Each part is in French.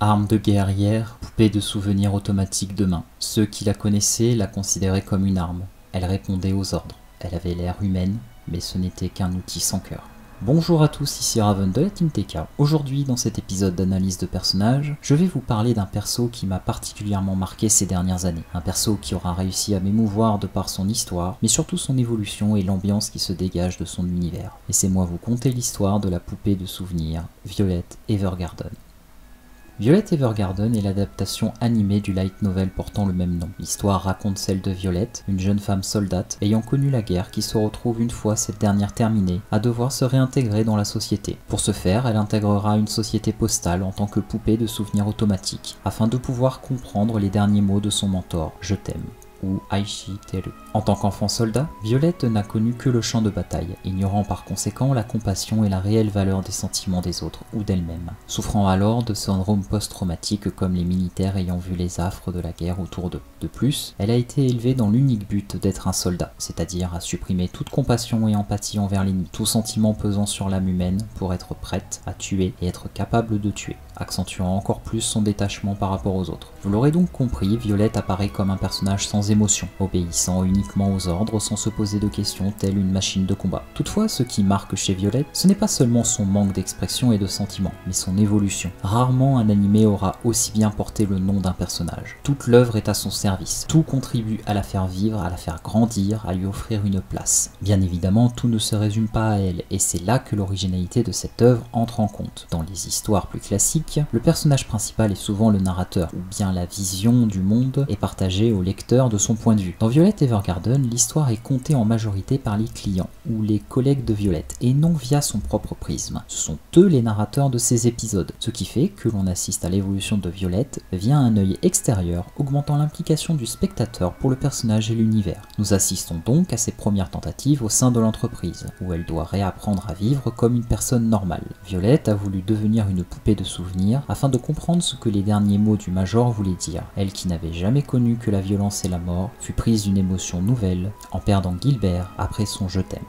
Arme de guerrière, poupée de souvenir automatique de main. Ceux qui la connaissaient la considéraient comme une arme. Elle répondait aux ordres. Elle avait l'air humaine, mais ce n'était qu'un outil sans cœur. Bonjour à tous, ici Raven de la Team TK. Aujourd'hui, dans cet épisode d'analyse de personnages, je vais vous parler d'un perso qui m'a particulièrement marqué ces dernières années. Un perso qui aura réussi à m'émouvoir de par son histoire, mais surtout son évolution et l'ambiance qui se dégage de son univers. Laissez-moi vous conter l'histoire de la poupée de souvenir, Violet Evergarden. Violet Evergarden est l'adaptation animée du light novel portant le même nom. L'histoire raconte celle de Violet, une jeune femme soldate ayant connu la guerre qui se retrouve une fois cette dernière terminée à devoir se réintégrer dans la société. Pour ce faire, elle intégrera une société postale en tant que poupée de souvenirs automatique, afin de pouvoir comprendre les derniers mots de son mentor, « Je t'aime » ou Aishi Teru. En tant qu'enfant soldat, Violette n'a connu que le champ de bataille, ignorant par conséquent la compassion et la réelle valeur des sentiments des autres ou d'elle-même, souffrant alors de syndrome post-traumatique comme les militaires ayant vu les affres de la guerre autour d'eux. De plus, elle a été élevée dans l'unique but d'être un soldat, c'est-à-dire à supprimer toute compassion et empathie envers l'ennemi, tout sentiment pesant sur l'âme humaine pour être prête à tuer et être capable de tuer, accentuant encore plus son détachement par rapport aux autres. Vous l'aurez donc compris, Violette apparaît comme un personnage sans émotion, obéissant uniquement aux ordres sans se poser de questions telle une machine de combat. Toutefois, ce qui marque chez Violette, ce n'est pas seulement son manque d'expression et de sentiments, mais son évolution. Rarement un animé aura aussi bien porté le nom d'un personnage. Toute l'œuvre est à son service, tout contribue à la faire vivre, à la faire grandir, à lui offrir une place. Bien évidemment, tout ne se résume pas à elle, et c'est là que l'originalité de cette œuvre entre en compte. Dans les histoires plus classiques, le personnage principal est souvent le narrateur, ou bien la vision du monde est partagée au lecteur de son point de vue. Dans Violet Evergarden, l'histoire est contée en majorité par les clients, ou les collègues de Violette, et non via son propre prisme. Ce sont eux les narrateurs de ces épisodes, ce qui fait que l'on assiste à l'évolution de Violette via un œil extérieur, augmentant l'implication du spectateur pour le personnage et l'univers. Nous assistons donc à ses premières tentatives au sein de l'entreprise, où elle doit réapprendre à vivre comme une personne normale. Violette a voulu devenir une poupée de souvenirs afin de comprendre ce que les derniers mots du Major voulaient dire. Elle qui n'avait jamais connu que la violence et la mort, fut prise d'une émotion nouvelle en perdant Gilbert après son je t'aime.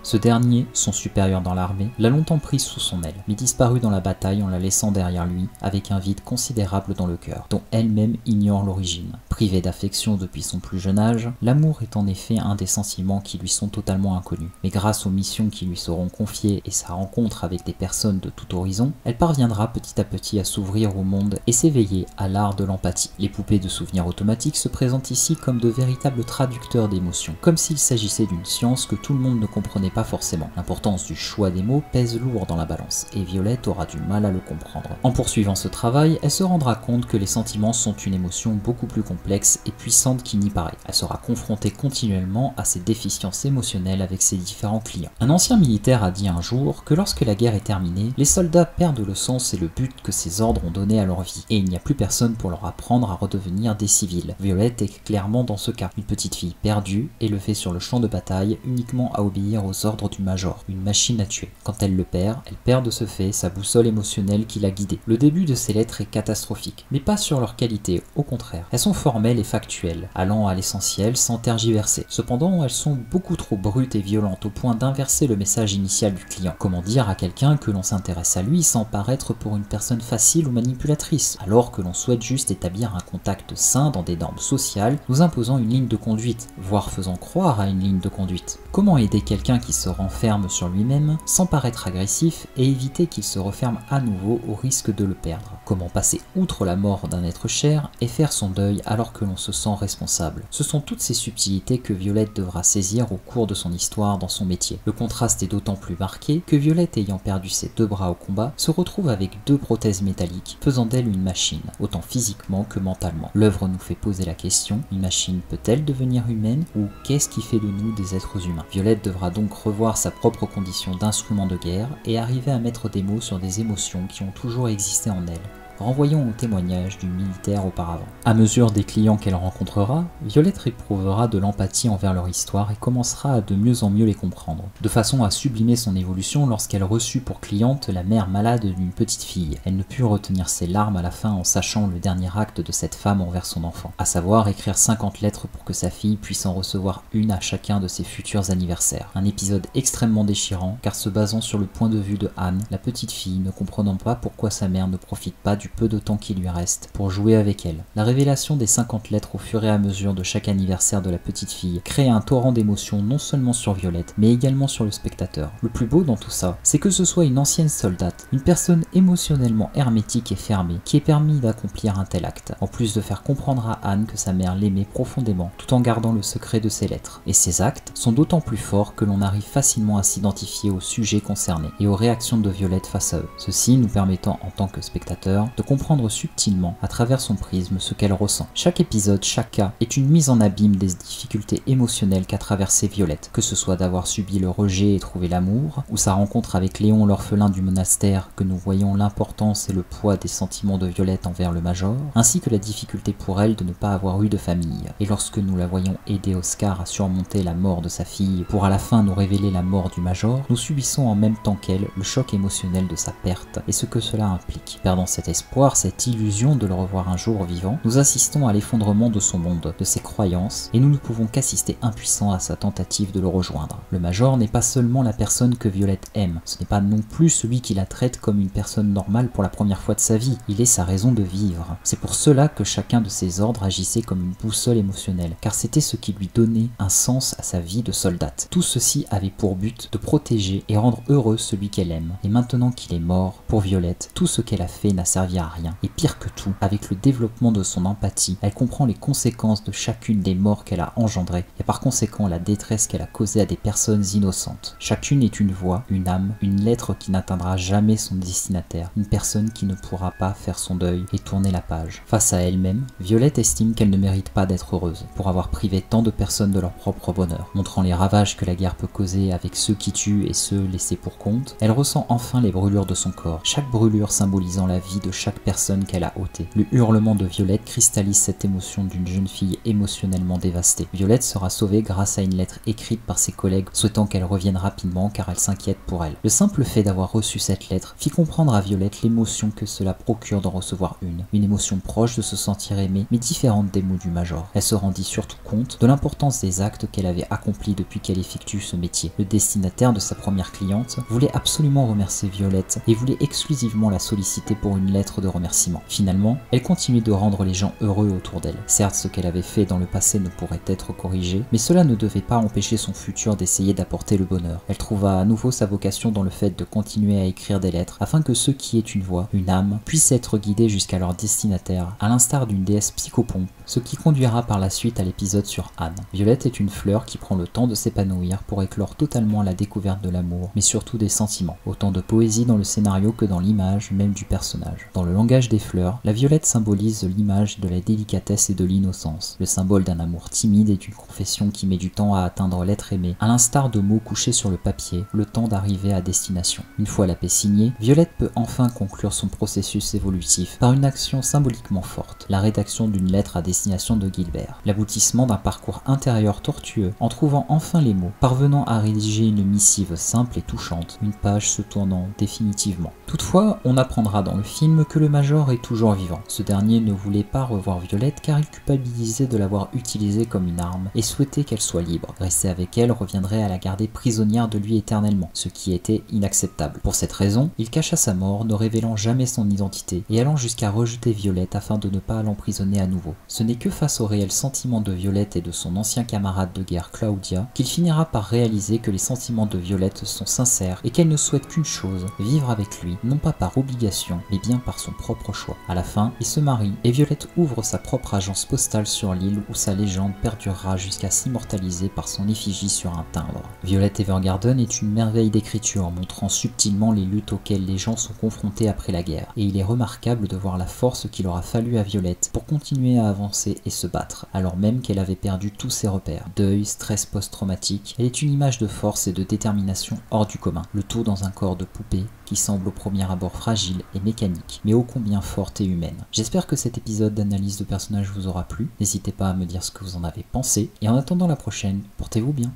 Ce dernier, son supérieur dans l'armée, l'a longtemps prise sous son aile, mais disparut dans la bataille en la laissant derrière lui, avec un vide considérable dans le cœur, dont elle-même ignore l'origine. Privée d'affection depuis son plus jeune âge, l'amour est en effet un des sentiments qui lui sont totalement inconnus. Mais grâce aux missions qui lui seront confiées et sa rencontre avec des personnes de tout horizon, elle parviendra petit à petit à s'ouvrir au monde et s'éveiller à l'art de l'empathie. Les poupées de souvenirs automatiques se présentent ici comme de véritables traducteurs d'émotions, comme s'il s'agissait d'une science que tout le monde ne comprenait pas forcément. L'importance du choix des mots pèse lourd dans la balance, et Violette aura du mal à le comprendre. En poursuivant ce travail, elle se rendra compte que les sentiments sont une émotion beaucoup plus complexe et puissante qu'il n'y paraît. Elle sera confrontée continuellement à ses déficiences émotionnelles avec ses différents clients. Un ancien militaire a dit un jour que lorsque la guerre est terminée, les soldats perdent le sens et le but que ces ordres ont donné à leur vie, et il n'y a plus personne pour leur apprendre à redevenir des civils. Violette est clairement dans ce cas, une petite fille perdue, élevée sur le champ de bataille uniquement à obéir aux ordre du Major, une machine à tuer. Quand elle le perd, elle perd de ce fait sa boussole émotionnelle qui l'a guidée. Le début de ces lettres est catastrophique, mais pas sur leur qualité, au contraire. Elles sont formelles et factuelles, allant à l'essentiel sans tergiverser. Cependant, elles sont beaucoup trop brutes et violentes au point d'inverser le message initial du client. Comment dire à quelqu'un que l'on s'intéresse à lui sans paraître pour une personne facile ou manipulatrice, alors que l'on souhaite juste établir un contact sain dans des normes sociales, nous imposant une ligne de conduite, voire faisant croire à une ligne de conduite. Comment aider quelqu'un qui se renferme sur lui-même sans paraître agressif et éviter qu'il se referme à nouveau au risque de le perdre? Comment passer outre la mort d'un être cher et faire son deuil alors que l'on se sent responsable? Ce sont toutes ces subtilités que Violette devra saisir au cours de son histoire dans son métier. Le contraste est d'autant plus marqué que Violette, ayant perdu ses deux bras au combat, se retrouve avec deux prothèses métalliques, faisant d'elle une machine, autant physiquement que mentalement. L'œuvre nous fait poser la question, une machine peut-elle devenir humaine, ou qu'est-ce qui fait de nous des êtres humains? Violette devra donc revoir sa propre condition d'instrument de guerre et arriver à mettre des mots sur des émotions qui ont toujours existé en elle. Renvoyons au témoignage du militaire auparavant. À mesure des clients qu'elle rencontrera, Violette éprouvera de l'empathie envers leur histoire et commencera à de mieux en mieux les comprendre, de façon à sublimer son évolution lorsqu'elle reçut pour cliente la mère malade d'une petite fille. Elle ne put retenir ses larmes à la fin en sachant le dernier acte de cette femme envers son enfant, à savoir écrire 50 lettres pour que sa fille puisse en recevoir une à chacun de ses futurs anniversaires. Un épisode extrêmement déchirant car se basant sur le point de vue de Anne, la petite fille ne comprenant pas pourquoi sa mère ne profite pas du peu de temps qui lui reste pour jouer avec elle. La révélation des 50 lettres au fur et à mesure de chaque anniversaire de la petite fille crée un torrent d'émotions non seulement sur Violette, mais également sur le spectateur. Le plus beau dans tout ça, c'est que ce soit une ancienne soldate, une personne émotionnellement hermétique et fermée, qui ait permis d'accomplir un tel acte, en plus de faire comprendre à Anne que sa mère l'aimait profondément, tout en gardant le secret de ses lettres. Et ces actes sont d'autant plus forts que l'on arrive facilement à s'identifier au sujet concerné et aux réactions de Violette face à eux. Ceci nous permettant en tant que spectateur de comprendre subtilement à travers son prisme ce qu'elle ressent. Chaque épisode, chaque cas est une mise en abîme des difficultés émotionnelles qu'a traversé Violette, que ce soit d'avoir subi le rejet et trouvé l'amour, ou sa rencontre avec Léon l'orphelin du monastère, que nous voyons l'importance et le poids des sentiments de Violette envers le Major, ainsi que la difficulté pour elle de ne pas avoir eu de famille. Et lorsque nous la voyons aider Oscar à surmonter la mort de sa fille pour à la fin nous révéler la mort du Major, nous subissons en même temps qu'elle le choc émotionnel de sa perte et ce que cela implique. Perdant cet espoir, cette illusion de le revoir un jour vivant, nous assistons à l'effondrement de son monde, de ses croyances, et nous ne pouvons qu'assister impuissants à sa tentative de le rejoindre. Le Major n'est pas seulement la personne que Violette aime, ce n'est pas non plus celui qui la traite comme une personne normale pour la première fois de sa vie, il est sa raison de vivre. C'est pour cela que chacun de ses ordres agissait comme une boussole émotionnelle, car c'était ce qui lui donnait un sens à sa vie de soldate. Tout ceci avait pour but de protéger et rendre heureux celui qu'elle aime. Et maintenant qu'il est mort, pour Violette, tout ce qu'elle a fait n'a servi à rien. Et pire que tout, avec le développement de son empathie, elle comprend les conséquences de chacune des morts qu'elle a engendrées, et par conséquent la détresse qu'elle a causée à des personnes innocentes. Chacune est une voix, une âme, une lettre qui n'atteindra jamais son destinataire, une personne qui ne pourra pas faire son deuil et tourner la page. Face à elle-même, Violette estime qu'elle ne mérite pas d'être heureuse, pour avoir privé tant de personnes de leur propre bonheur. Montrant les ravages que la guerre peut causer avec ceux qui tuent et ceux laissés pour compte, elle ressent enfin les brûlures de son corps, chaque brûlure symbolisant la vie de chaque personne qu'elle a ôtée. Le hurlement de Violette cristallise cette émotion d'une jeune fille émotionnellement dévastée. Violette sera sauvée grâce à une lettre écrite par ses collègues souhaitant qu'elle revienne rapidement car elle s'inquiète pour elle. Le simple fait d'avoir reçu cette lettre fit comprendre à Violette l'émotion que cela procure d'en recevoir une émotion proche de se sentir aimée mais différente des mots du Major. Elle se rendit surtout compte de l'importance des actes qu'elle avait accomplis depuis qu'elle effectue ce métier. Le destinataire de sa première cliente voulait absolument remercier Violette et voulait exclusivement la solliciter pour une lettre de remerciement. Finalement, elle continuait de rendre les gens heureux autour d'elle. Certes, ce qu'elle avait fait dans le passé ne pourrait être corrigé, mais cela ne devait pas empêcher son futur d'essayer d'apporter le bonheur. Elle trouva à nouveau sa vocation dans le fait de continuer à écrire des lettres afin que ceux qui aient une voix, une âme, puissent être guidés jusqu'à leur destinataire, à l'instar d'une déesse psychopompe, ce qui conduira par la suite à l'épisode sur Anne. Violette est une fleur qui prend le temps de s'épanouir pour éclore totalement la découverte de l'amour, mais surtout des sentiments. Autant de poésie dans le scénario que dans l'image même du personnage. Dans le langage des fleurs, la violette symbolise l'image de la délicatesse et de l'innocence, le symbole d'un amour timide et d'une confession qui met du temps à atteindre l'être aimé, à l'instar de mots couchés sur le papier, le temps d'arriver à destination. Une fois la paix signée, Violette peut enfin conclure son processus évolutif par une action symboliquement forte, la rédaction d'une lettre à destination de Gilbert, l'aboutissement d'un parcours intérieur tortueux en trouvant enfin les mots, parvenant à rédiger une missive simple et touchante, une page se tournant définitivement. Toutefois, on apprendra dans le film que le Major est toujours vivant. Ce dernier ne voulait pas revoir Violette car il culpabilisait de l'avoir utilisée comme une arme et souhaitait qu'elle soit libre. Rester avec elle reviendrait à la garder prisonnière de lui éternellement, ce qui était inacceptable. Pour cette raison, il cacha sa mort, ne révélant jamais son identité et allant jusqu'à rejeter Violette afin de ne pas l'emprisonner à nouveau. Ce n'est que face aux réels sentiments de Violette et de son ancien camarade de guerre Claudia qu'il finira par réaliser que les sentiments de Violette sont sincères et qu'elle ne souhaite qu'une chose, vivre avec lui, non pas par obligation, mais bien par son propre choix. À la fin, ils se marient et Violette ouvre sa propre agence postale sur l'île où sa légende perdurera jusqu'à s'immortaliser par son effigie sur un timbre. Violet Evergarden est une merveille d'écriture montrant subtilement les luttes auxquelles les gens sont confrontés après la guerre, et il est remarquable de voir la force qu'il aura fallu à Violette pour continuer à avancer et se battre, alors même qu'elle avait perdu tous ses repères. Deuil, stress post-traumatique, elle est une image de force et de détermination hors du commun, le tout dans un corps de poupée qui semble au premier abord fragile et mécanique, mais ô combien forte et humaine. J'espère que cet épisode d'analyse de personnages vous aura plu, n'hésitez pas à me dire ce que vous en avez pensé, et en attendant la prochaine, portez-vous bien.